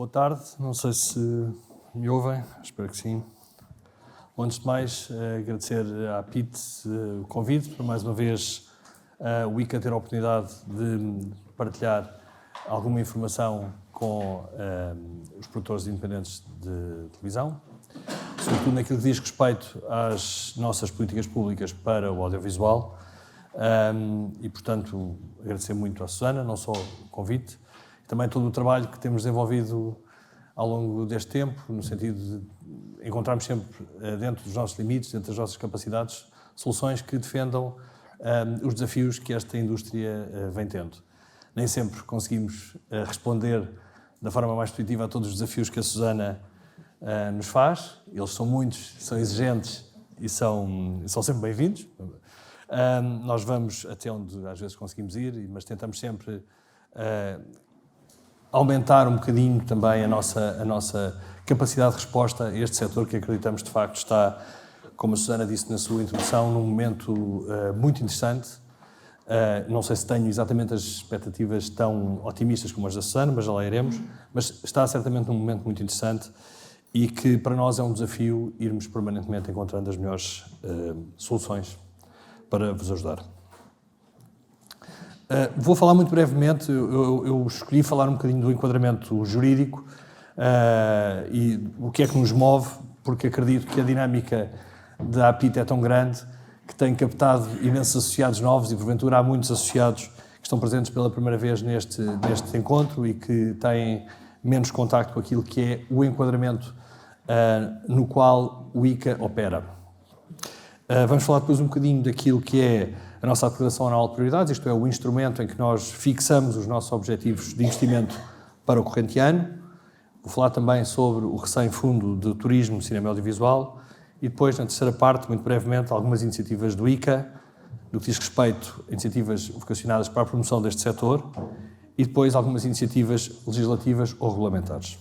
Boa tarde, não sei se me ouvem, espero que sim. Antes de mais, agradecer à PIT o convite, para mais uma vez o ICA ter a oportunidade de partilhar alguma informação com os produtores independentes de televisão, sobretudo naquilo que diz respeito às nossas políticas públicas para o audiovisual. E, portanto, agradecer muito à Susana, não só o convite, também todo o trabalho que temos desenvolvido ao longo deste tempo, no sentido de encontrarmos sempre, dentro dos nossos limites, dentro das nossas capacidades, soluções que defendam os desafios que esta indústria vem tendo. Nem sempre conseguimos responder da forma mais positiva a todos os desafios que a Susana nos faz. Eles são muitos, são exigentes e são sempre bem-vindos. Nós vamos até onde às vezes conseguimos ir, mas tentamos sempre aumentar um bocadinho também a nossa capacidade de resposta a este setor que acreditamos de facto está, como a Susana disse na sua introdução, num momento muito interessante. Não sei se tenho exatamente as expectativas tão otimistas como as da Susana, mas já lá iremos, mas está certamente num momento muito interessante e que para nós é um desafio irmos permanentemente encontrando as melhores soluções para vos ajudar. Vou falar muito brevemente, eu escolhi falar um bocadinho do enquadramento jurídico e o que é que nos move, porque acredito que a dinâmica da APIT é tão grande que tem captado imensos associados novos e, porventura, há muitos associados que estão presentes pela primeira vez neste encontro e que têm menos contacto com aquilo que é o enquadramento no qual o ICA opera. Vamos falar depois um bocadinho daquilo que é a nossa Declaração Anual de Prioridades, isto é, o instrumento em que nós fixamos os nossos objetivos de investimento para o corrente ano. Vou falar também sobre o recém-fundo de turismo, cinema e audiovisual e depois, na terceira parte, muito brevemente, algumas iniciativas do ICA, do que diz respeito a iniciativas vocacionadas para a promoção deste setor e depois algumas iniciativas legislativas ou regulamentares.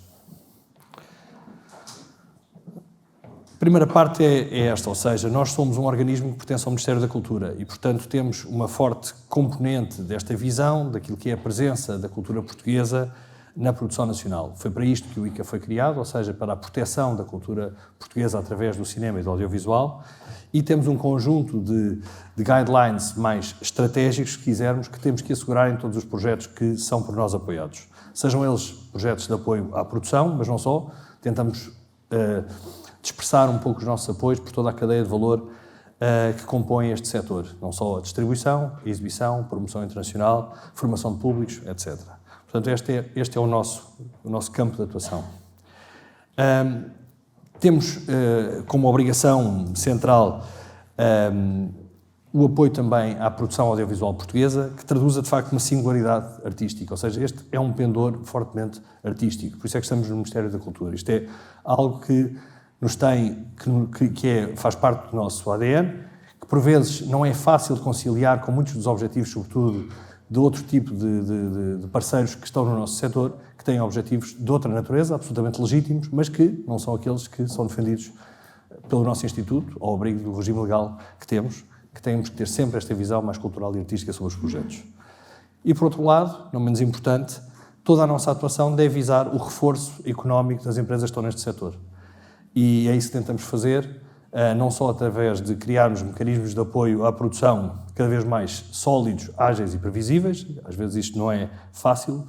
A primeira parte é esta, ou seja, nós somos um organismo que pertence ao Ministério da Cultura e, portanto, temos uma forte componente desta visão, daquilo que é a presença da cultura portuguesa na produção nacional. Foi para isto que o ICA foi criado, ou seja, para a proteção da cultura portuguesa através do cinema e do audiovisual, e temos um conjunto de guidelines mais estratégicos, se quisermos, que temos que assegurar em todos os projetos que são por nós apoiados. Sejam eles projetos de apoio à produção, mas não só, tentamos dispersar um pouco os nossos apoios por toda a cadeia de valor que compõe este setor. Não só a distribuição, a exibição, promoção internacional, formação de públicos, etc. Portanto, este é o nosso campo de atuação. Temos como obrigação central o apoio também à produção audiovisual portuguesa, que traduza, de facto, uma singularidade artística. Ou seja, este é um pendor fortemente artístico. Por isso é que estamos no Ministério da Cultura. Isto é algo que nos tem, faz parte do nosso ADN, que por vezes não é fácil de conciliar com muitos dos objetivos, sobretudo de outro tipo de parceiros que estão no nosso setor, que têm objetivos de outra natureza, absolutamente legítimos, mas que não são aqueles que são defendidos pelo nosso Instituto, ao abrigo do regime legal que temos que ter sempre esta visão mais cultural e artística sobre os projetos. E, por outro lado, não menos importante, toda a nossa atuação deve visar o reforço económico das empresas que estão neste setor. E é isso que tentamos fazer, não só através de criarmos mecanismos de apoio à produção cada vez mais sólidos, ágeis e previsíveis, às vezes isto não é fácil,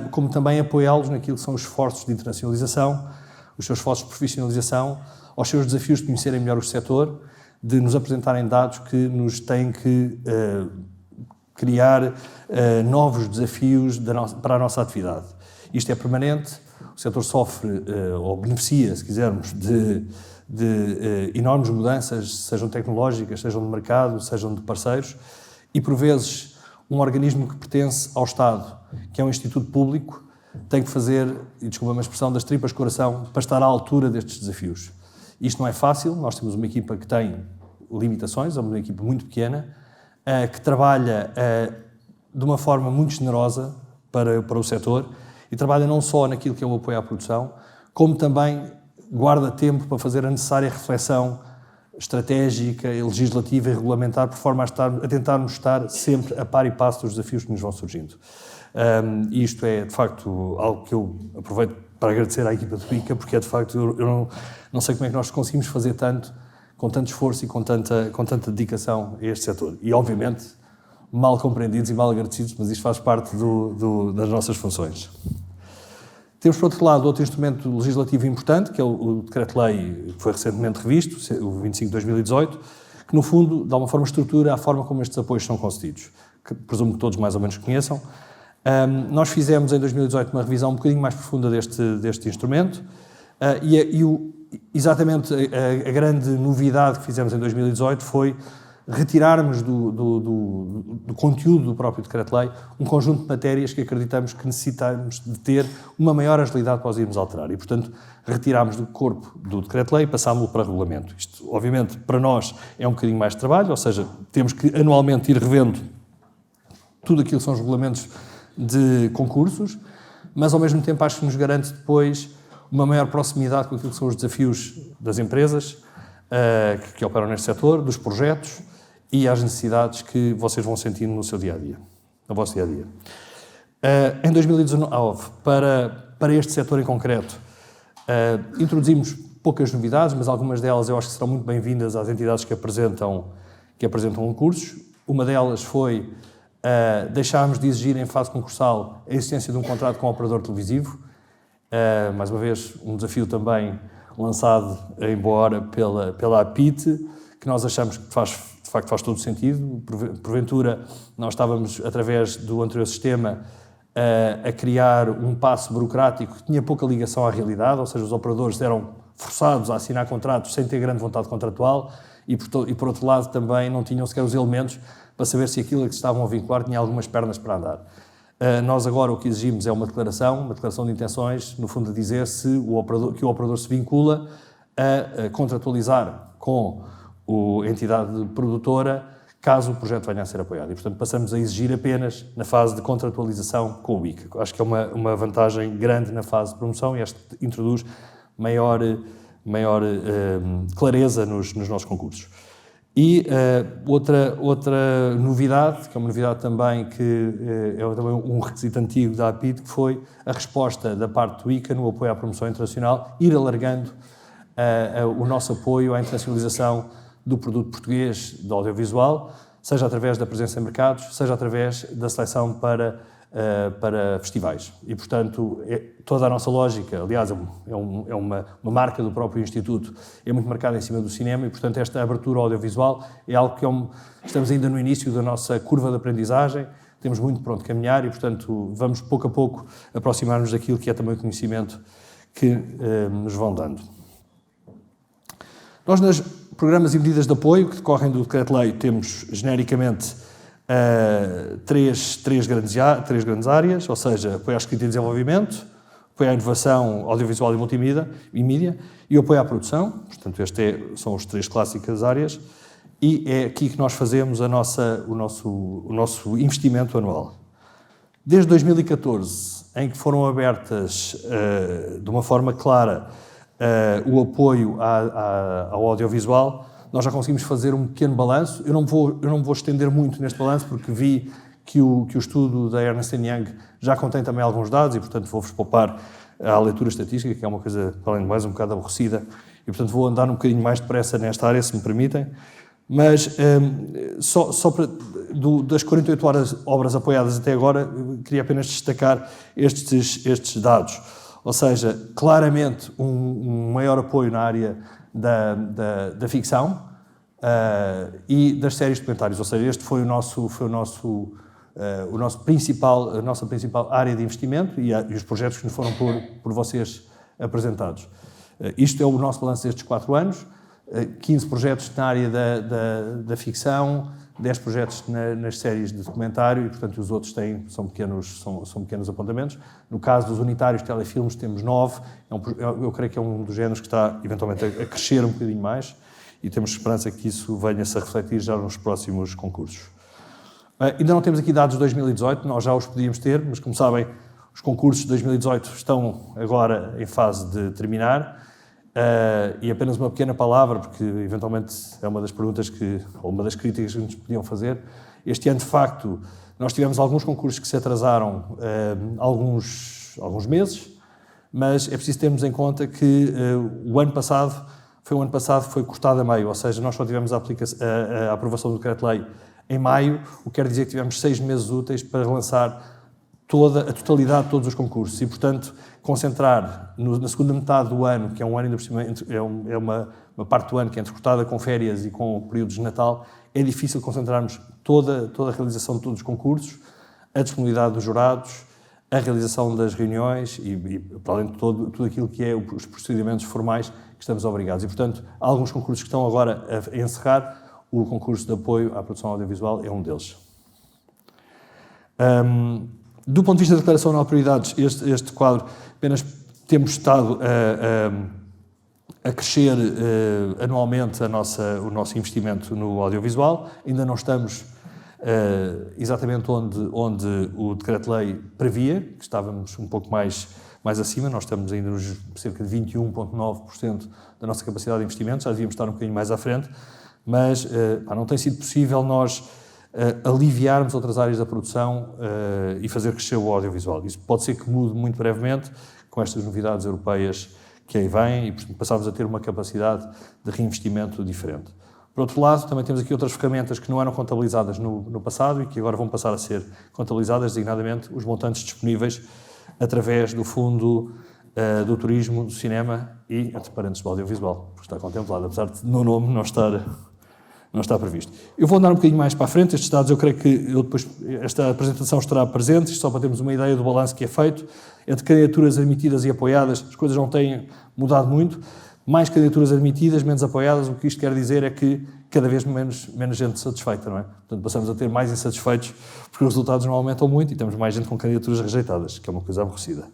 como também apoiá-los naquilo que são os esforços de internacionalização, os seus esforços de profissionalização, aos seus desafios de conhecerem melhor o setor, de nos apresentarem dados que nos têm que criar novos desafios para a nossa atividade. Isto é permanente. O setor sofre, ou beneficia, se quisermos, de enormes mudanças, sejam tecnológicas, sejam de mercado, sejam de parceiros, e por vezes um organismo que pertence ao Estado, que é um instituto público, tem que fazer, e desculpa-me a expressão, das tripas de coração para estar à altura destes desafios. Isto não é fácil, nós temos uma equipa que tem limitações, é uma equipa muito pequena, que trabalha de uma forma muito generosa para o setor, e trabalha não só naquilo que é o apoio à produção, como também guarda tempo para fazer a necessária reflexão estratégica, legislativa e regulamentar, por forma a tentarmos estar sempre a par e passo dos desafios que nos vão surgindo. E isto é, de facto, algo que eu aproveito para agradecer à equipa do ICA, porque é, de facto, eu não sei como é que nós conseguimos fazer tanto, com tanto esforço e com tanta dedicação a este setor. E, obviamente, mal compreendidos e mal agradecidos, mas isto faz parte das nossas funções. Temos, por outro lado, outro instrumento legislativo importante, que é o Decreto-Lei, que foi recentemente revisto, o 25 de 2018, que, no fundo, de alguma forma, estrutura a forma como estes apoios são concedidos, que presumo que todos mais ou menos conheçam. Nós fizemos, em 2018, uma revisão um bocadinho mais profunda deste instrumento, exatamente a grande novidade que fizemos em 2018 foi retirarmos do conteúdo do próprio Decreto-Lei um conjunto de matérias que acreditamos que necessitamos de ter uma maior agilidade para os irmos alterar. E, portanto, retirámos do corpo do Decreto-Lei e passámos-lo para regulamento. Isto, obviamente, para nós é um bocadinho mais de trabalho, ou seja, temos que anualmente ir revendo tudo aquilo que são os regulamentos de concursos, mas, ao mesmo tempo, acho que nos garante depois uma maior proximidade com aquilo que são os desafios das empresas que operam neste setor, dos projetos e às necessidades que vocês vão sentindo no seu dia-a-dia, no vosso dia-a-dia. Em 2019, para este setor em concreto, introduzimos poucas novidades, mas algumas delas eu acho que serão muito bem-vindas às entidades que apresentam concursos. Uma delas foi deixarmos de exigir em fase concursal a existência de um contrato com o operador televisivo. Mais uma vez, um desafio também lançado em boa hora pela APIT, que nós achamos que de facto faz todo sentido. Porventura, nós estávamos, através do anterior sistema, a criar um passo burocrático que tinha pouca ligação à realidade, ou seja, os operadores eram forçados a assinar contratos sem ter grande vontade contratual e, por outro lado, também não tinham sequer os elementos para saber se aquilo a que se estavam a vincular tinha algumas pernas para andar. Nós agora o que exigimos é uma declaração de intenções, no fundo a dizer que o operador se vincula a contratualizar com a entidade produtora caso o projeto venha a ser apoiado. E, portanto, passamos a exigir apenas na fase de contratualização com o ICA. Acho que é uma vantagem grande na fase de promoção e este introduz maior clareza nos nossos concursos. E outra novidade, que é uma novidade também que é também um requisito antigo da APIT, que foi a resposta da parte do ICA no apoio à promoção internacional, ir alargando o nosso apoio à internacionalização do produto português do audiovisual, seja através da presença em mercados, seja através da seleção para festivais. E, portanto, toda a nossa lógica, aliás, é uma marca do próprio Instituto, é muito marcada em cima do cinema e, portanto, esta abertura audiovisual é algo que estamos ainda no início da nossa curva de aprendizagem, temos muito para onde caminhar e, portanto, vamos pouco a pouco aproximar-nos daquilo que é também o conhecimento que nos vão dando. Nós, nos programas e medidas de apoio que decorrem do Decreto-Lei, temos genericamente três grandes áreas, ou seja, apoio à escrita e desenvolvimento, apoio à inovação audiovisual e multimídia e apoio à produção. Portanto, são as três clássicas áreas e é aqui que nós fazemos o nosso investimento anual. Desde 2014, em que foram abertas de uma forma clara o apoio ao audiovisual, nós já conseguimos fazer um pequeno balanço. Eu não vou estender muito neste balanço, porque vi que o estudo da Ernst & Young já contém também alguns dados e, portanto, vou-vos poupar à leitura estatística, que é uma coisa, além de mais, um bocado aborrecida, e, portanto, vou andar um bocadinho mais depressa nesta área, se me permitem. Mas, das 48 obras apoiadas até agora, queria apenas destacar estes dados. Ou seja, claramente um maior apoio na área da ficção e das séries documentárias, ou seja, este foi a nossa principal área de investimento e os projetos que nos foram por vocês apresentados. Isto é o nosso balanço destes 4 anos, 15 projetos na área da ficção, 10 projetos nas séries de documentário e, portanto, os outros são pequenos apontamentos. No caso dos unitários telefilmes, temos 9. Eu creio que é um dos géneros que está, eventualmente, a crescer um bocadinho mais e temos esperança que isso venha-se a refletir já nos próximos concursos. Ainda não temos aqui dados de 2018, nós já os podíamos ter, mas, como sabem, os concursos de 2018 estão agora em fase de terminar. E apenas uma pequena palavra, porque eventualmente é uma das perguntas ou uma das críticas que nos podiam fazer. Este ano, de facto, Nós tivemos alguns concursos que se atrasaram alguns meses, mas é preciso termos em conta que o ano passado foi cortado a meio, ou seja, nós só tivemos a aprovação do decreto-lei em maio, o que quer dizer que tivemos 6 meses úteis para lançar a totalidade de todos os concursos e, portanto, concentrar na segunda metade do ano, que é um ano ainda por cima, é uma parte do ano que é entrecortada com férias e com períodos de Natal, é difícil concentrarmos toda a realização de todos os concursos, a disponibilidade dos jurados, a realização das reuniões e para além de tudo aquilo que é os procedimentos formais que estamos obrigados. E, portanto, há alguns concursos que estão agora a encerrar. O concurso de apoio à produção audiovisual é um deles. Do ponto de vista da declaração de prioridades, este quadro, apenas temos estado a crescer anualmente o nosso investimento no audiovisual. Ainda não estamos exatamente onde o decreto-lei previa, que estávamos um pouco mais acima. Nós estamos ainda nos cerca de 21,9% da nossa capacidade de investimento, já devíamos estar um bocadinho mais à frente, mas não tem sido possível nós aliviarmos outras áreas da produção e fazer crescer o audiovisual. Isso pode ser que mude muito brevemente com estas novidades europeias que aí vêm e, portanto, passamos a ter uma capacidade de reinvestimento diferente. Por outro lado, também temos aqui outras ferramentas que não eram contabilizadas no passado e que agora vão passar a ser contabilizadas, designadamente os montantes disponíveis através do Fundo do Turismo, do Cinema e, entre parênteses, do Audiovisual, porque está contemplado, apesar de no nome não está previsto. Eu vou andar um bocadinho mais para a frente. Estes dados eu creio que esta apresentação estará presente, isto só para termos uma ideia do balanço que é feito. Entre candidaturas admitidas e apoiadas, as coisas não têm mudado muito. Mais candidaturas admitidas, menos apoiadas, o que isto quer dizer é que cada vez menos gente satisfeita, não é? Portanto, passamos a ter mais insatisfeitos porque os resultados não aumentam muito e temos mais gente com candidaturas rejeitadas, que é uma coisa aborrecida.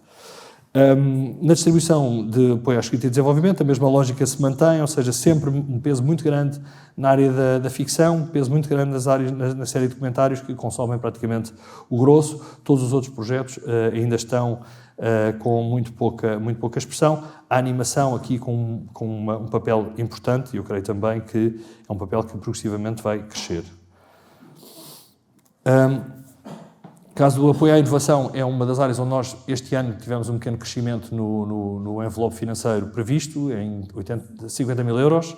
Na distribuição de apoio à escrita e desenvolvimento, a mesma lógica se mantém, ou seja, sempre um peso muito grande na área da ficção, um peso muito grande na série de documentários que consomem praticamente o grosso. Todos os outros projetos ainda estão com muito pouca expressão. A animação aqui com um papel importante, e eu creio também que é um papel que progressivamente vai crescer. Caso do apoio à inovação, é uma das áreas onde nós, este ano, tivemos um pequeno crescimento no envelope financeiro previsto, em 50 mil euros.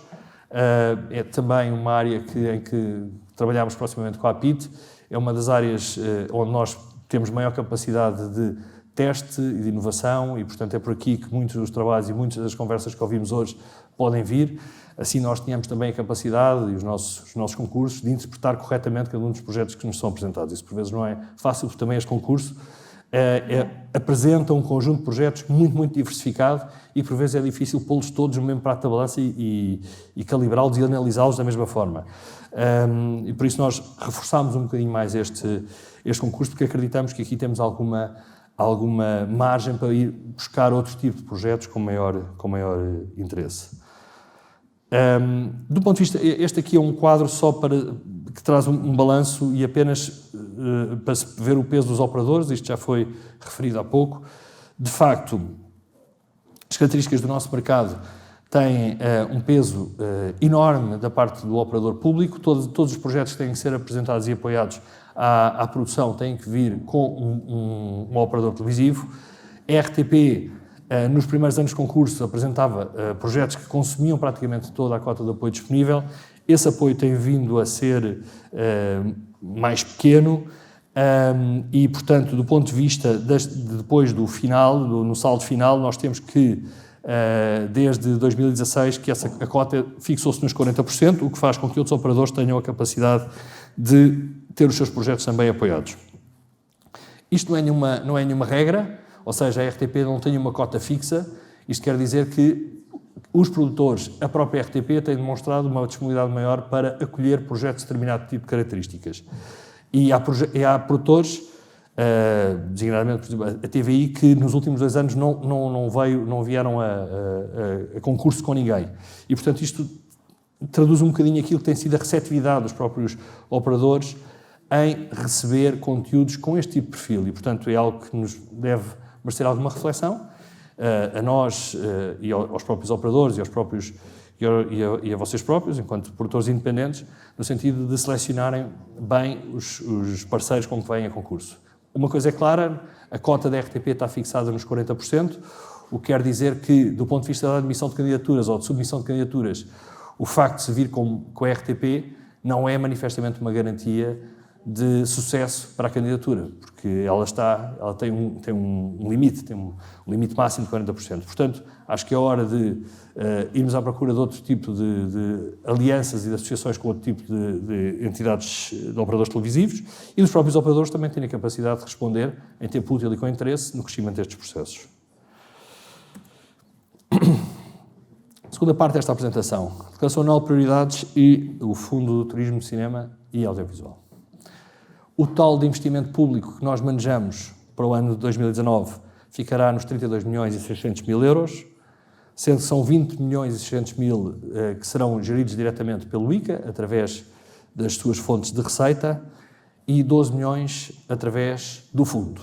É também uma área em que trabalhamos proximamente com a APIT. É uma das áreas onde nós temos maior capacidade de teste e de inovação e, portanto, é por aqui que muitos dos trabalhos e muitas das conversas que ouvimos hoje podem vir. Assim, nós tenhamos também a capacidade e os nossos concursos de interpretar corretamente cada um dos projetos que nos são apresentados. Isso, por vezes, não é fácil, porque também este concurso apresenta um conjunto de projetos muito, muito diversificado e, por vezes, é difícil pô-los todos no mesmo prato da balança e calibrá-los e analisá-los da mesma forma. E, por isso, nós reforçámos um bocadinho mais este concurso, porque acreditamos que aqui temos alguma margem para ir buscar outro tipo de projetos com maior interesse. Do ponto de vista, este aqui é um quadro só que traz um balanço e apenas para se ver o peso dos operadores, isto já foi referido há pouco. De facto, as características do nosso mercado têm um peso enorme da parte do operador público. Todos os projetos que têm que ser apresentados e apoiados à produção têm que vir com um operador televisivo. A RTP, nos primeiros anos de concurso, apresentava projetos que consumiam praticamente toda a cota de apoio disponível. Esse apoio tem vindo a ser mais pequeno e, portanto, do ponto de vista depois do final, no saldo final, nós temos que, desde 2016, que a cota fixou-se nos 40%, o que faz com que outros operadores tenham a capacidade de ter os seus projetos também apoiados. Isto não é nenhuma regra, ou seja, a RTP não tem uma cota fixa. Isto quer dizer que os produtores, a própria RTP, têm demonstrado uma disponibilidade maior para acolher projetos de determinado tipo de características. E há produtores, designadamente, por exemplo, a TVI, que nos últimos 2 anos não vieram a concurso com ninguém. E, portanto, isto traduz um bocadinho aquilo que tem sido a receptividade dos próprios operadores em receber conteúdos com este tipo de perfil. E, portanto, é algo que nos deve merecer alguma reflexão, a nós e aos próprios operadores e aos próprios e a vocês próprios, enquanto produtores independentes, no sentido de selecionarem bem os parceiros com que vêm a concurso. Uma coisa é clara, a cota da RTP está fixada nos 40%, o que quer dizer que, do ponto de vista da admissão de candidaturas ou de submissão de candidaturas, o facto de se vir com a RTP não é manifestamente uma garantia de sucesso para a candidatura, porque ela tem um limite máximo de 40%. Portanto, acho que é hora de irmos à procura de outro tipo de alianças e de associações com outro tipo de entidades, de operadores televisivos, e os próprios operadores também têm a capacidade de responder em tempo útil e com interesse no crescimento destes processos. Segunda parte desta apresentação, Declaração Anual de Prioridades e o Fundo do Turismo, Cinema e Audiovisual. O total de investimento público que nós manejamos para o ano de 2019 ficará nos 32 milhões e 600 mil euros, sendo que são 20 milhões e 600 mil que serão geridos diretamente pelo ICA, através das suas fontes de receita, e 12 milhões através do fundo.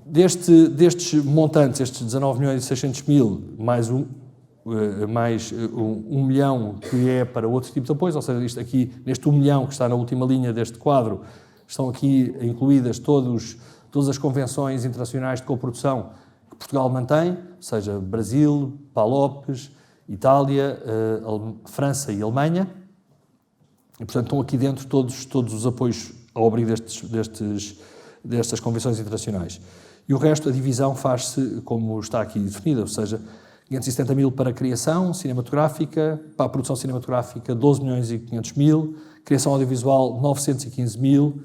Destes montantes, estes 19 milhões e 600 mil, mais um milhão que é para outro tipo de apoios, ou seja, isto aqui, neste 1 milhão que está na última linha deste quadro, estão aqui incluídas todas as convenções internacionais de coprodução que Portugal mantém, ou seja, Brasil, PALOPes, Itália, França e Alemanha, e portanto estão aqui dentro todos os apoios ao abrigo destas convenções internacionais. E o resto, a divisão faz-se como está aqui definida, ou seja, 570 mil para a criação cinematográfica, para a produção cinematográfica 12 milhões e 500 mil, criação audiovisual 915 mil,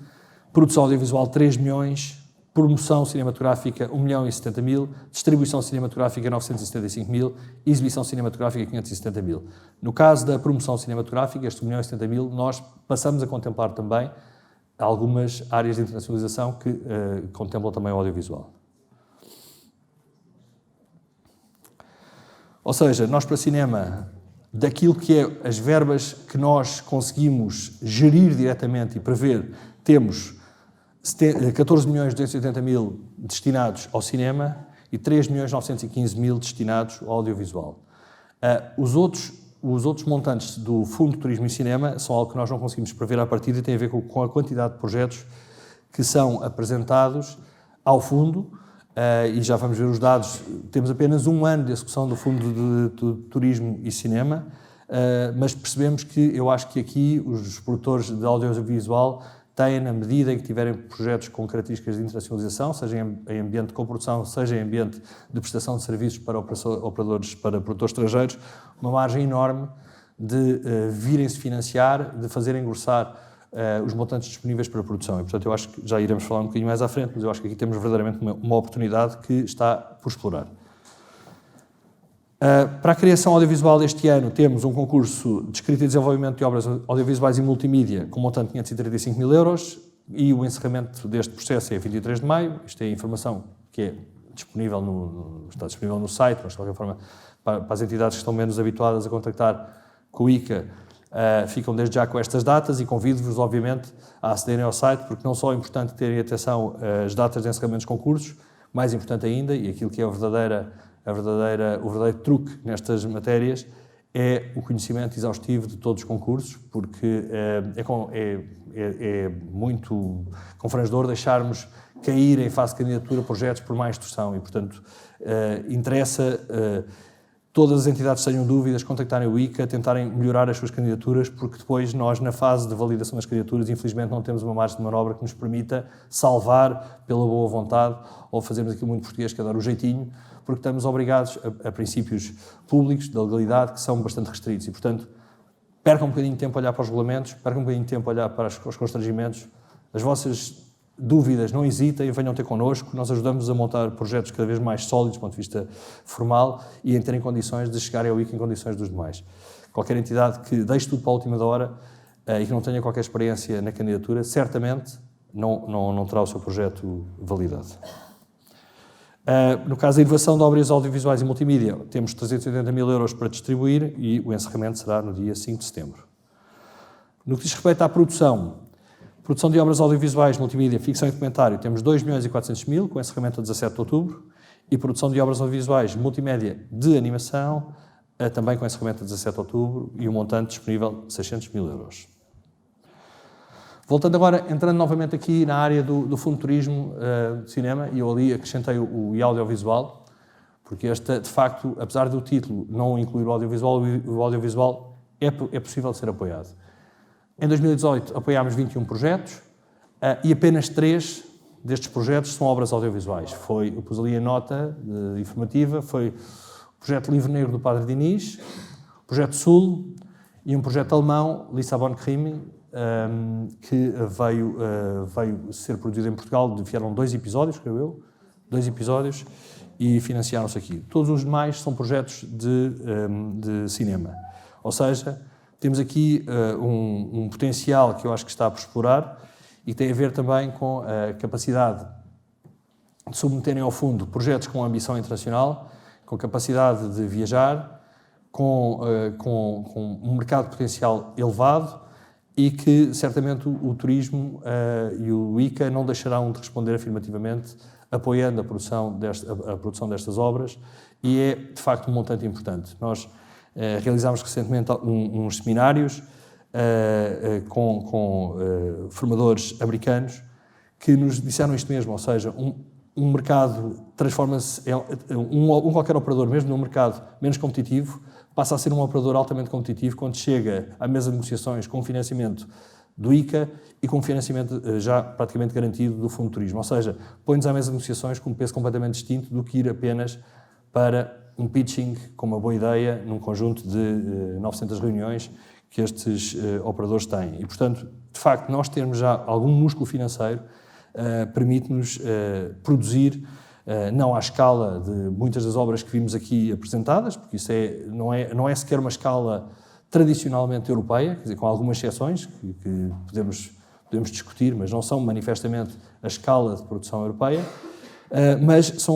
produção audiovisual 3 milhões, promoção cinematográfica 1 milhão e 70 mil, distribuição cinematográfica 975 mil, exibição cinematográfica 570 mil. No caso da promoção cinematográfica, este 1 milhão e 70 mil, nós passamos a contemplar também algumas áreas de internacionalização que contemplam também o audiovisual. Ou seja, nós para cinema, daquilo que é as verbas que nós conseguimos gerir diretamente e prever, temos 14 milhões 280 mil destinados ao cinema e 3 milhões 915 mil destinados ao audiovisual. Os outros montantes do Fundo de Turismo e Cinema são algo que nós não conseguimos prever à partida e tem a ver com a quantidade de projetos que são apresentados ao Fundo, e já vamos ver os dados. Temos apenas 1 ano de execução do Fundo de Turismo e Cinema, mas percebemos que eu acho que aqui os produtores de audiovisual têm, na medida em que tiverem projetos com características de internacionalização, seja em ambiente de coprodução, seja em ambiente de prestação de serviços para operadores, para produtores estrangeiros, uma margem enorme de virem-se financiar, de fazer engrossar os montantes disponíveis para a produção. E, portanto, eu acho que já iremos falar um bocadinho mais à frente, mas eu acho que aqui temos verdadeiramente uma oportunidade que está por explorar. Para a criação audiovisual deste ano, temos um concurso de escrita e desenvolvimento de obras audiovisuais e multimídia com montante de 535 mil euros e o encerramento deste processo é 23 de maio. Isto é informação que é disponível está disponível no site, mas de qualquer forma, para as entidades que estão menos habituadas a contactar com o ICA, ficam desde já com estas datas e convido-vos, obviamente, a acederem ao site, porque não só é importante terem atenção às datas de encerramento dos concursos, mais importante ainda, e aquilo que é o verdadeiro truque nestas matérias, é o conhecimento exaustivo de todos os concursos, porque é muito confrangedor deixarmos cair em fase de candidatura projetos por má instrução e, portanto, interessa todas as entidades que tenham dúvidas contactarem o ICA, tentarem melhorar as suas candidaturas, porque depois nós, na fase de validação das candidaturas, infelizmente não temos uma margem de manobra que nos permita salvar pela boa vontade ou fazermos aquilo muito português, que é dar o jeitinho, porque estamos obrigados a princípios públicos da legalidade que são bastante restritos e, portanto, percam um bocadinho de tempo a olhar para os regulamentos, percam um bocadinho de tempo a olhar para os constrangimentos, as vossas dúvidas, não hesitem, venham ter connosco, nós ajudamos a montar projetos cada vez mais sólidos do ponto de vista formal e em terem condições de chegarem ao ICA em condições dos demais. Qualquer entidade que deixe tudo para a última hora e que não tenha qualquer experiência na candidatura, certamente não terá o seu projeto validado. No caso da inovação de obras audiovisuais e multimídia, temos 380 mil euros para distribuir e o encerramento será no dia 5 de setembro. No que diz respeito à produção de obras audiovisuais, multimídia, ficção e documentário, temos 2 milhões e 400 mil, com encerramento a 17 de outubro, e produção de obras audiovisuais multimédia de animação, também com encerramento a 17 de outubro e um montante disponível de 600 mil euros. Voltando agora, entrando novamente aqui na área do Fundo de Turismo de Cinema, e eu ali acrescentei o audiovisual, porque esta, de facto, apesar do título não incluir o audiovisual é possível ser apoiado. Em 2018 apoiámos 21 projetos e apenas 3 destes projetos são obras audiovisuais. Eu pus ali a nota informativa, foi o projeto Livro Negro do Padre Diniz, o projeto Sul e um projeto alemão, Lissabon Krimi, que veio ser produzido em Portugal. Vieram 2 episódios, creio eu, 2 episódios, e financiaram-se aqui. Todos os demais são projetos de cinema. Ou seja, temos aqui um potencial que eu acho que está por explorar e que tem a ver também com a capacidade de submeterem ao fundo projetos com ambição internacional, com capacidade de viajar, com um mercado potencial elevado e que certamente o turismo e o ICA não deixarão de responder afirmativamente, apoiando a produção destas obras, e é de facto um montante importante. Nós realizámos recentemente uns seminários com formadores americanos que nos disseram isto mesmo, ou seja, um mercado transforma-se, qualquer operador, mesmo num mercado menos competitivo, passa a ser um operador altamente competitivo quando chega à mesa de negociações com financiamento do ICA e com financiamento já praticamente garantido do Fundo de Turismo. Ou seja, põe-nos à mesa de negociações com um peso completamente distinto do que ir apenas para um pitching com uma boa ideia num conjunto de 900 reuniões que estes operadores têm. E, portanto, de facto, nós termos já algum músculo financeiro permite-nos produzir, não à escala de muitas das obras que vimos aqui apresentadas, porque isso não é sequer uma escala tradicionalmente europeia, quer dizer, com algumas exceções que podemos discutir, mas não são manifestamente a escala de produção europeia, mas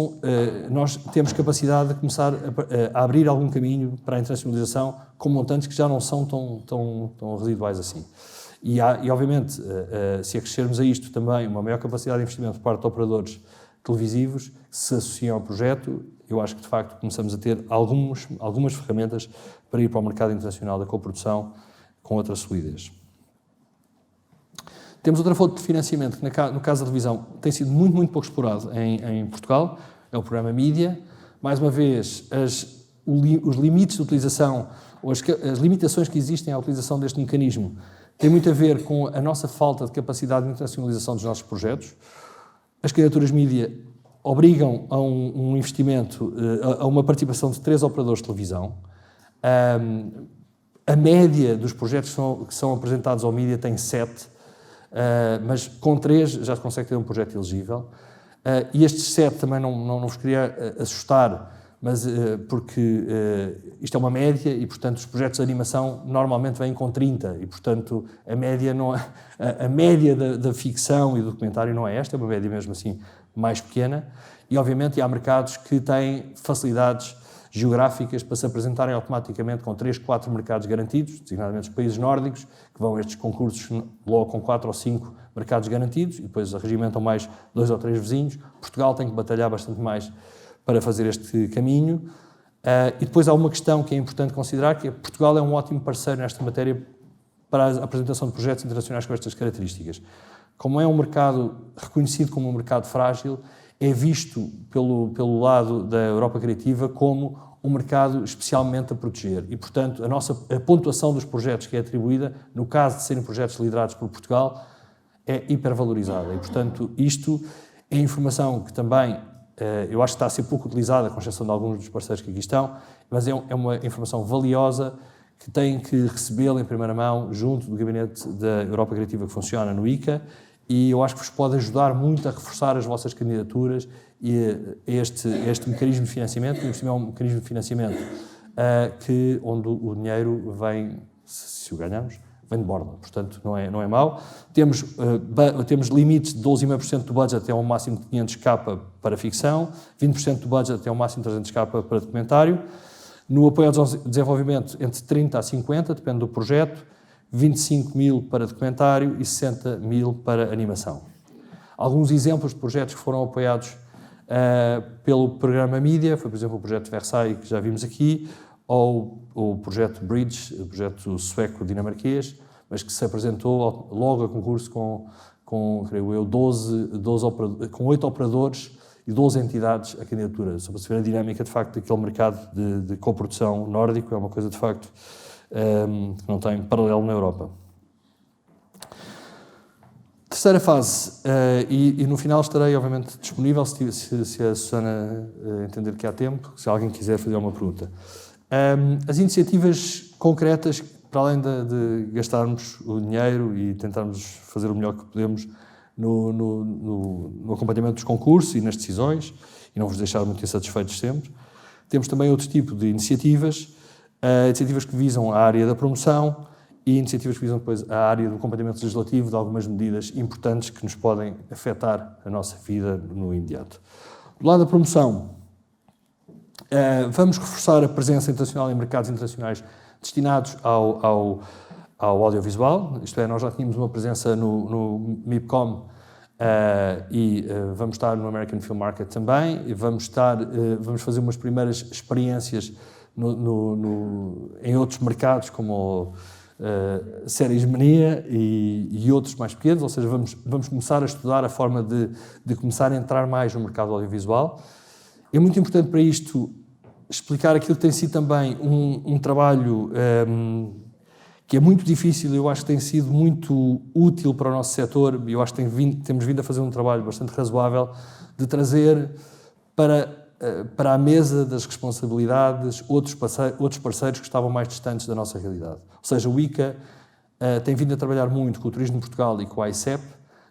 nós temos capacidade de começar a abrir algum caminho para a internacionalização com montantes que já não são tão residuais assim. E obviamente, se acrescermos a isto também uma maior capacidade de investimento por parte de operadores televisivos que se associam ao projeto, eu acho que de facto começamos a ter algumas ferramentas para ir para o mercado internacional da coprodução com outra solidez. Temos outra fonte de financiamento que, no caso da televisão, tem sido muito, muito pouco explorado em Portugal, é o programa Mídia. Mais uma vez, os limites de utilização, ou as limitações que existem à utilização deste mecanismo, têm muito a ver com a nossa falta de capacidade de internacionalização dos nossos projetos. As candidaturas Mídia obrigam a um investimento, a uma participação de 3 operadores de televisão. A média dos projetos que são apresentados ao Mídia tem 7, mas com 3 já se consegue ter um projeto elegível. E estes 7 também não vos queria assustar, mas porque isto é uma média e, portanto, os projetos de animação normalmente vêm com 30 e, portanto, a média da ficção e do documentário não é esta, é uma média mesmo assim mais pequena. E, obviamente, há mercados que têm facilidades geográficas para se apresentarem automaticamente com 3, 4 mercados garantidos, designadamente os países nórdicos, que vão a estes concursos logo com 4 ou 5 mercados garantidos e depois arregimentam mais 2 ou 3 vizinhos. Portugal tem que batalhar bastante mais para fazer este caminho. E depois há uma questão que é importante considerar, que Portugal é um ótimo parceiro nesta matéria para a apresentação de projetos internacionais com estas características. Como é um mercado reconhecido como um mercado frágil, é visto pelo lado da Europa Criativa como um mercado especialmente a proteger. E, portanto, a pontuação dos projetos que é atribuída, no caso de serem projetos liderados por Portugal, é hipervalorizada. E, portanto, isto é informação que também eu acho que está a ser pouco utilizada, com exceção de alguns dos parceiros que aqui estão, mas é uma informação valiosa que têm que recebê-la em primeira mão junto do gabinete da Europa Criativa que funciona no ICA, e eu acho que vos pode ajudar muito a reforçar as vossas candidaturas e este mecanismo de financiamento, que é um mecanismo de financiamento onde o dinheiro vem, se o ganhamos, vem de borda, portanto não é mau. Temos limites de 12,5% do budget até um máximo de 500k para ficção, 20% do budget até um máximo de 300k para documentário. No apoio ao desenvolvimento, entre 30 a 50, depende do projeto, 25 mil para documentário e 60 mil para animação. Alguns exemplos de projetos que foram apoiados pelo programa Mídia, foi, por exemplo, o projeto Versailles, que já vimos aqui, ou o projeto Bridge, o projeto sueco-dinamarquês, mas que se apresentou logo a concurso creio eu, 8 operadores e 12 entidades a candidatura. Só para se ver a dinâmica, de facto, daquele mercado de coprodução nórdico, é uma coisa, de facto, que não tem paralelo na Europa. Terceira fase, e no final estarei, obviamente, disponível, se a Susana entender que há tempo, se alguém quiser fazer uma pergunta. As iniciativas concretas, para além de gastarmos o dinheiro e tentarmos fazer o melhor que podemos no acompanhamento dos concursos e nas decisões, e não vos deixar muito insatisfeitos sempre, temos também outro tipo de iniciativas, iniciativas que visam a área da promoção e iniciativas que visam depois a área do acompanhamento legislativo de algumas medidas importantes que nos podem afetar a nossa vida no imediato. Do lado da promoção, vamos reforçar a presença internacional em mercados internacionais destinados ao audiovisual, isto é, nós já tínhamos uma presença no MIPCOM e vamos estar no American Film Market também, e vamos fazer umas primeiras experiências em outros mercados, como séries Mania e outros mais pequenos, ou seja, vamos começar a estudar a forma de começar a entrar mais no mercado audiovisual. É muito importante para isto explicar aquilo que tem sido também um trabalho que é muito difícil, eu acho que tem sido muito útil para o nosso setor, e eu acho que temos vindo a fazer um trabalho bastante razoável de trazer para a mesa das responsabilidades outros parceiros que estavam mais distantes da nossa realidade. Ou seja, o ICA tem vindo a trabalhar muito com o Turismo de Portugal e com a ICEP,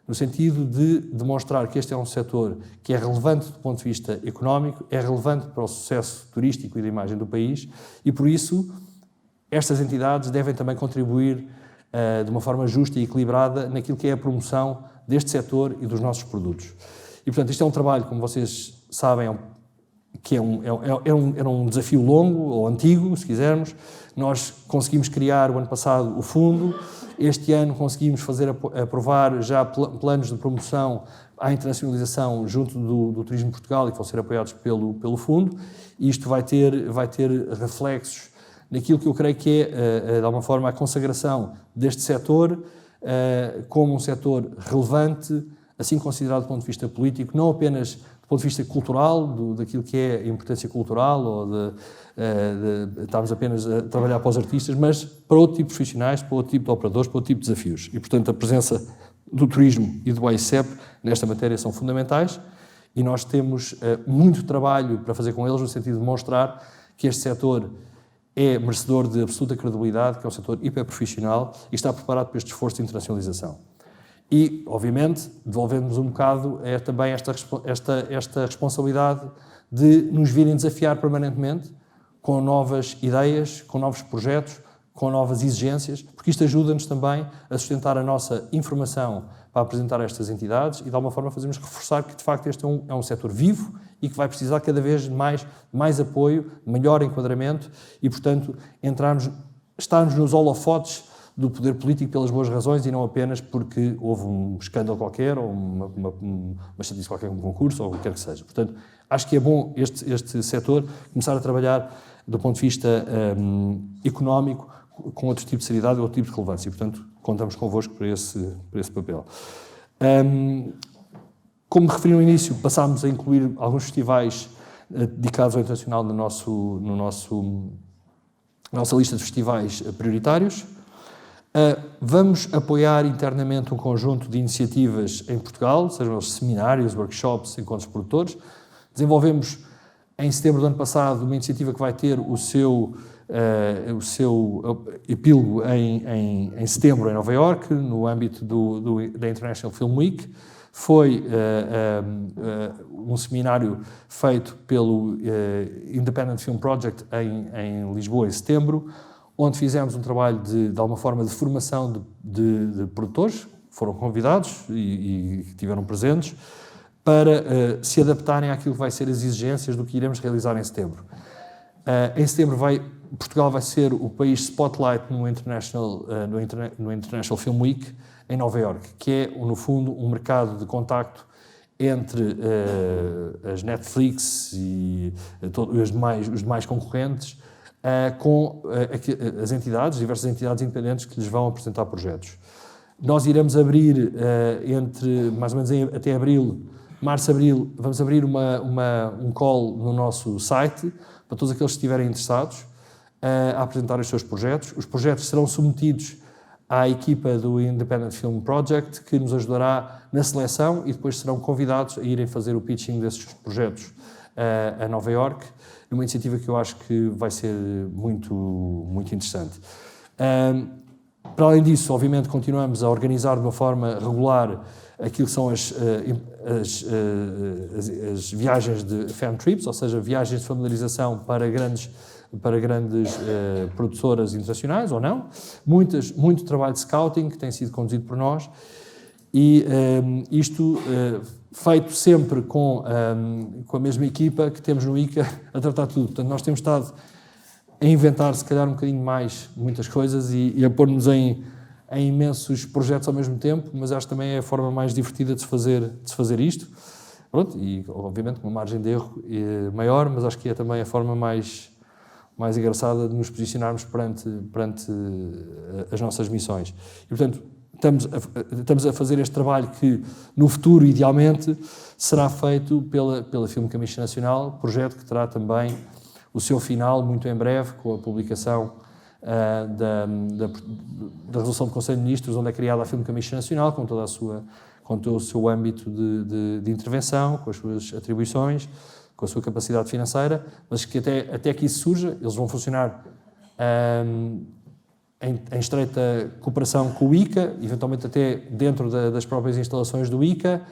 no sentido de demonstrar que este é um setor que é relevante do ponto de vista económico, é relevante para o sucesso turístico e da imagem do país, e por isso estas entidades devem também contribuir de uma forma justa e equilibrada naquilo que é a promoção deste setor e dos nossos produtos. E, portanto, isto é um trabalho, como vocês sabem, que era um desafio longo ou antigo, se quisermos. Nós conseguimos criar, o ano passado, o fundo. Este ano conseguimos aprovar já planos de promoção à internacionalização junto do Turismo de Portugal e que vão ser apoiados pelo fundo. E isto vai ter reflexos naquilo que eu creio que é, de alguma forma, a consagração deste setor como um setor relevante, assim considerado do ponto de vista político, não apenas do ponto de vista cultural, daquilo que é a importância cultural, ou de estarmos apenas a trabalhar para os artistas, mas para outro tipo de profissionais, para outro tipo de operadores, para outro tipo de desafios. E, portanto, a presença do turismo e do AICEP nesta matéria são fundamentais, e nós temos muito trabalho para fazer com eles, no sentido de mostrar que este setor é merecedor de absoluta credibilidade, que é um setor hiperprofissional e está preparado para este esforço de internacionalização. E, obviamente, devolvemos um bocado também esta responsabilidade de nos virem desafiar permanentemente com novas ideias, com novos projetos, com novas exigências, porque isto ajuda-nos também a sustentar a nossa informação para apresentar a estas entidades e, de alguma forma, fazemos reforçar que, de facto, este é um setor vivo e que vai precisar cada vez mais apoio, melhor enquadramento e, portanto, estarmos nos holofotes do poder político pelas boas razões e não apenas porque houve um escândalo qualquer ou uma chatice qualquer, um concurso ou o que quer que seja. Portanto, acho que é bom este setor começar a trabalhar do ponto de vista económico com outro tipo de seriedade ou outro tipo de relevância. E, portanto, contamos convosco para esse papel. Como referi no início, passámos a incluir alguns festivais dedicados ao internacional na nossa lista de festivais prioritários. Vamos apoiar internamente um conjunto de iniciativas em Portugal, sejam eles seminários, workshops, encontros de produtores. Desenvolvemos, em setembro do ano passado, uma iniciativa que vai ter o seu epílogo em setembro em Nova Iorque, no âmbito da International Film Week. Foi um seminário feito pelo Independent Film Project em Lisboa em setembro, onde fizemos um trabalho de alguma forma de formação de produtores, foram convidados e estiveram presentes, para se adaptarem àquilo que vai ser as exigências do que iremos realizar em setembro. Em setembro Portugal vai ser o país spotlight no International Film Week em Nova Iorque, que é, no fundo, um mercado de contacto entre as Netflix e os demais concorrentes com as entidades, diversas entidades independentes que lhes vão apresentar projetos. Nós iremos abrir entre, mais ou menos até abril, março-abril, vamos abrir um call no nosso site para todos aqueles que estiverem interessados a apresentar os seus projetos. Os projetos serão submetidos à equipa do Independent Film Project, que nos ajudará na seleção e depois serão convidados a irem fazer o pitching desses projetos a Nova Iorque, numa iniciativa que eu acho que vai ser muito, muito interessante. Para além disso, obviamente, continuamos a organizar de uma forma regular aquilo que são as viagens de fan trips, ou seja, viagens de familiarização para grandes produtoras internacionais, ou não. Muito trabalho de scouting que tem sido conduzido por nós e isto feito sempre com a mesma equipa que temos no ICA a tratar tudo. Portanto, nós temos estado a inventar, se calhar, um bocadinho mais muitas coisas e a pôr-nos em imensos projetos ao mesmo tempo, mas acho que também é a forma mais divertida de se fazer isto. Pronto, e obviamente com uma margem de erro maior, mas acho que é também a forma mais engraçada de nos posicionarmos perante as nossas missões. E, portanto, estamos a fazer este trabalho que, no futuro, idealmente, será feito pela Film Commission Nacional, projeto que terá também o seu final muito em breve, com a publicação da resolução do Conselho de Ministros, onde é criada a Film Commission Nacional, com todo o seu âmbito de intervenção, com as suas atribuições, com a sua capacidade financeira, mas que até que isso surja, eles vão funcionar em estreita cooperação com o ICA, eventualmente até dentro das próprias instalações do ICA,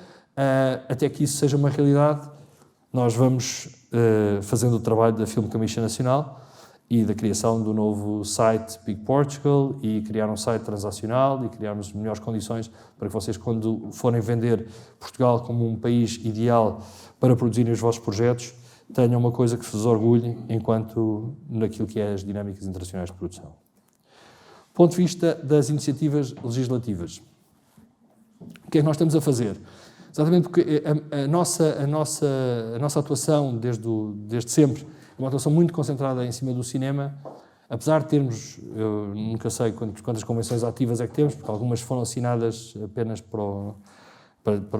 até que isso seja uma realidade. Nós vamos fazendo o trabalho da Film Commission Nacional e da criação do novo site Big Portugal e criar um site transacional e criarmos melhores condições para que vocês, quando forem vender Portugal como um país ideal para produzirem os vossos projetos, tenham uma coisa que vos orgulhe enquanto naquilo que é as dinâmicas internacionais de produção. Do ponto de vista das iniciativas legislativas, o que é que nós estamos a fazer? Exatamente porque a nossa atuação desde sempre é uma atuação muito concentrada em cima do cinema, apesar de termos, eu nunca sei quantas convenções ativas é que temos, porque algumas foram assinadas apenas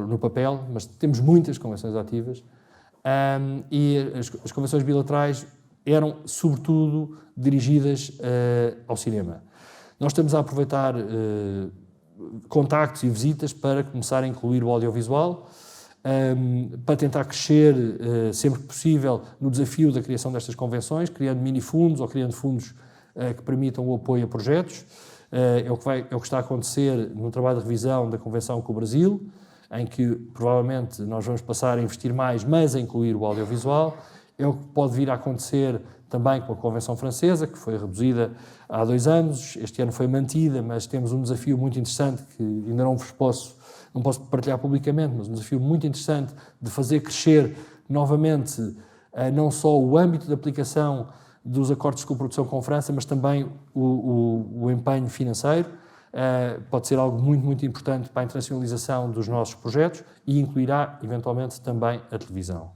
no papel, mas temos muitas convenções ativas, e as convenções bilaterais eram, sobretudo, dirigidas ao cinema. Nós estamos a aproveitar contactos e visitas para começar a incluir o audiovisual, para tentar crescer sempre que possível no desafio da criação destas convenções, criando mini-fundos ou criando fundos que permitam o apoio a projetos. É o que está a acontecer no trabalho de revisão da Convenção com o Brasil, em que provavelmente nós vamos passar a investir mais, mas a incluir o audiovisual. É o que pode vir a acontecer também com a Convenção Francesa, que foi reduzida há 2 anos, este ano foi mantida, mas temos um desafio muito interessante que ainda não posso partilhar publicamente, mas um desafio muito interessante de fazer crescer novamente não só o âmbito de aplicação dos acordos de coprodução com a França, mas também o empenho financeiro. Pode ser algo muito, muito importante para a internacionalização dos nossos projetos e incluirá, eventualmente, também a televisão.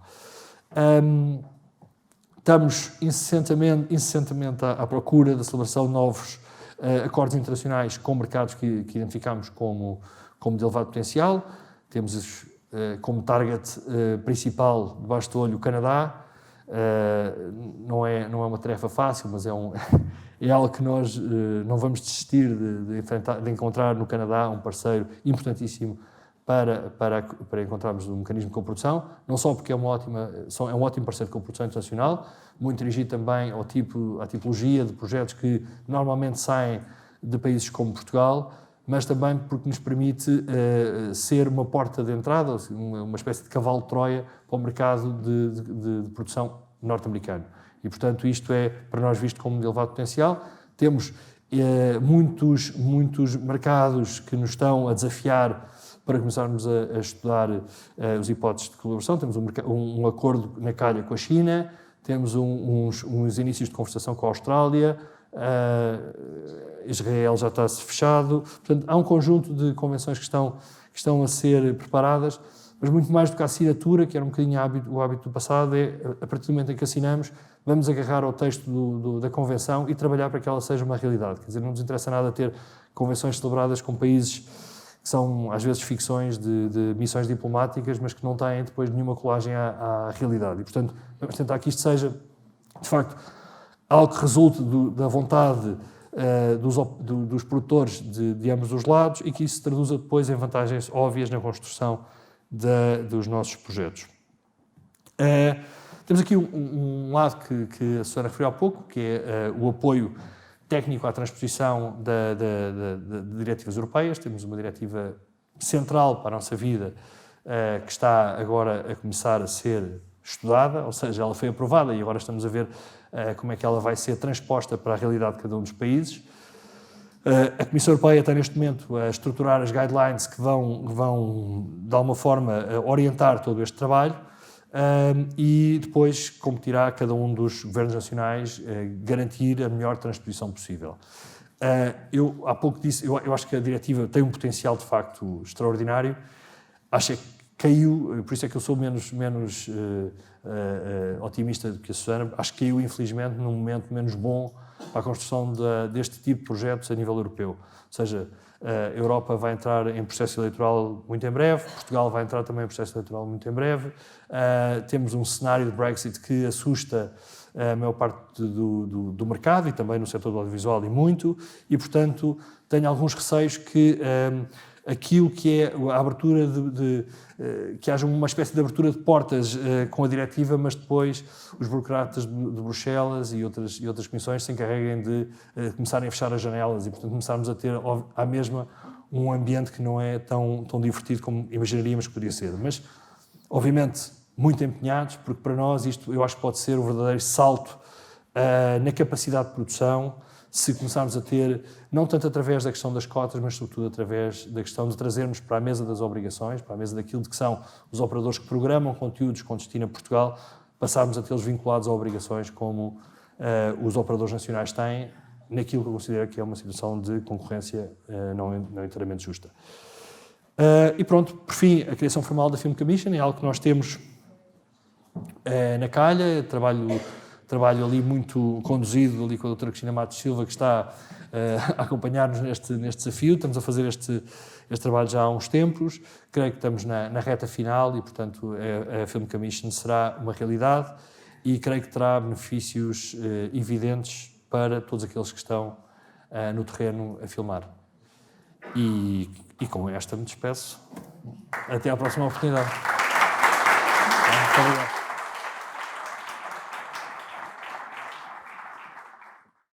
Estamos incessantemente à procura da celebração de novos acordos internacionais com mercados que identificamos como de elevado potencial. Temos como target principal, debaixo do olho, o Canadá. Não é uma tarefa fácil, mas é algo que nós não vamos desistir de encontrar no Canadá um parceiro importantíssimo para encontrarmos um mecanismo de coprodução, não só porque é um ótimo parceiro de coprodução internacional, muito dirigido também à tipologia de projetos que normalmente saem de países como Portugal, mas também porque nos permite ser uma porta de entrada, uma espécie de cavalo de Troia para o mercado de produção norte-americano. E, portanto, isto é, para nós, visto como de elevado potencial. Temos muitos mercados que nos estão a desafiar para começarmos a estudar as hipóteses de colaboração. Temos um acordo na calha com a China, temos uns inícios de conversação com a Austrália, Israel já está fechado. Portanto, há um conjunto de convenções que estão a ser preparadas mas muito mais do que a assinatura, que era um bocadinho o hábito do passado, é, a partir do momento em que assinamos, vamos agarrar ao texto da Convenção e trabalhar para que ela seja uma realidade. Quer dizer, não nos interessa nada ter convenções celebradas com países que são, às vezes, ficções de missões diplomáticas, mas que não têm depois nenhuma colagem à realidade. E, portanto, vamos tentar que isto seja, de facto, algo que resulte da vontade dos produtores de ambos os lados e que isso se traduza depois em vantagens óbvias na construção dos nossos projetos. Temos aqui um lado que a Susana referiu há pouco, que é o apoio técnico à transposição de diretivas europeias. Temos uma diretiva central para a nossa vida que está agora a começar a ser estudada, ou seja, ela foi aprovada e agora estamos a ver como é que ela vai ser transposta para a realidade de cada um dos países. A Comissão Europeia está neste momento a estruturar as guidelines que vão de alguma forma, orientar todo este trabalho e depois competirá a cada um dos governos nacionais garantir a melhor transposição possível. Eu há pouco disse, eu acho que a diretiva tem um potencial de facto extraordinário. Acho que caiu, por isso é que eu sou menos otimista do que a Susana. Acho que caiu, infelizmente, num momento menos bom para a construção deste tipo de projetos a nível europeu. Ou seja, a Europa vai entrar em processo eleitoral muito em breve, Portugal vai entrar também em processo eleitoral muito em breve. Temos um cenário de Brexit que assusta a maior parte do mercado e também no setor do audiovisual e muito, e, portanto, tenho alguns receios que aquilo que é a abertura que haja uma espécie de abertura de portas com a diretiva, mas depois os burocratas de Bruxelas e outras comissões se encarreguem de começarem a fechar as janelas e, portanto, começarmos a ter à mesma um ambiente que não é tão divertido como imaginaríamos que poderia ser. Mas, obviamente, muito empenhados, porque para nós isto eu acho que pode ser o verdadeiro salto na capacidade de produção, se começarmos a ter, não tanto através da questão das cotas, mas sobretudo através da questão de trazermos para a mesa das obrigações, para a mesa daquilo que são os operadores que programam conteúdos com destino a Portugal, passarmos a tê-los vinculados a obrigações como os operadores nacionais têm, naquilo que eu considero que é uma situação de concorrência não inteiramente justa. E pronto, por fim, a criação formal da Film Commission é algo que nós temos na calha, trabalho ali muito conduzido ali com a doutora Cristina Matos Silva, que está a acompanhar-nos neste desafio. Estamos a fazer este trabalho já há uns tempos. Creio que estamos na reta final e, portanto, a Film Commission será uma realidade e creio que terá benefícios evidentes para todos aqueles que estão no terreno a filmar. E com esta me despeço. Até à próxima oportunidade. Muito obrigado.